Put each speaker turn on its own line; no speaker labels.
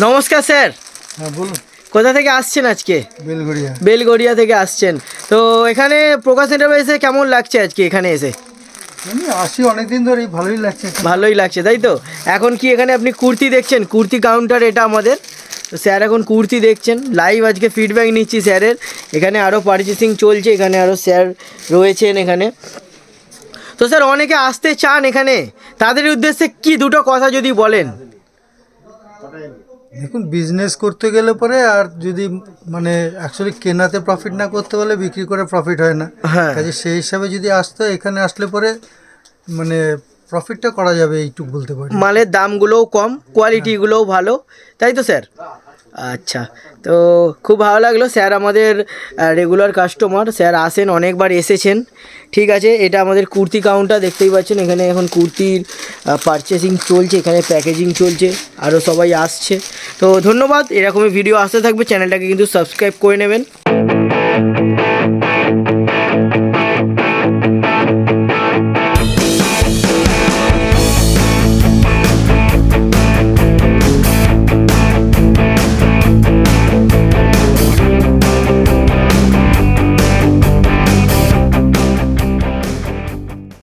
নমস্কার স্যার।
হ্যাঁ বলুন।
কোথা থেকে আসছেন আজকে?
বেলগড়িয়া।
বেলগড়িয়া থেকে আসছেন। তো এখানে প্রকাশ এন্টারপ্রাইজে কেমন লাগছে আজকে এখানে এসে?
আমি আসি অনেকদিন ধরেই, ভালোই লাগছে।
ভালোই লাগছে তাই তো। এখন কি এখানে আপনি কুর্তি দেখছেন? কুর্তি কাউন্টার এটা আমাদের। তো স্যার এখন কুর্তি দেখছেন, লাইভ আজকে ফিডব্যাক নিচ্ছি স্যারের। এখানে আরও পারচেসিং চলছে, এখানে আরও স্যার রয়েছেন এখানে। তো স্যার অনেকে আসতে চান এখানে, তাদের উদ্দেশ্যে কি দুটো কথা যদি বলেন।
দেখুন, বিজনেস করতে গেলে পরে আর যদি মানে অ্যাকচুয়ালি কেনাতে প্রফিট না করতে পারলে বিক্রি করে প্রফিট হয় না।
হ্যাঁ।
কাজে সেই হিসাবে যদি আসতে হয়, এখানে আসলে পরে মানে প্রফিটটা করা যাবে, এইটুকু বলতে পারি।
মালের দামগুলোও কম, কোয়ালিটিগুলোও ভালো, তাই তো স্যার? আচ্ছা, তো খুব ভালো লাগলো। স্যার আমাদের রেগুলার কাস্টমার, স্যার আসেন, অনেকবার এসেছেন। ঠিক আছে, এটা আমাদের কুর্তি কাউন্টার দেখতেই পাচ্ছেন। এখানে এখন কুর্তির পারচেসিং চলছে, এখানে প্যাকেজিং চলছে, আরও সবাই আসছে। তো ধন্যবাদ, এরকমই ভিডিও আসতে থাকবে। চ্যানেলটাকে কিন্তু সাবস্ক্রাইব করে নেবেন।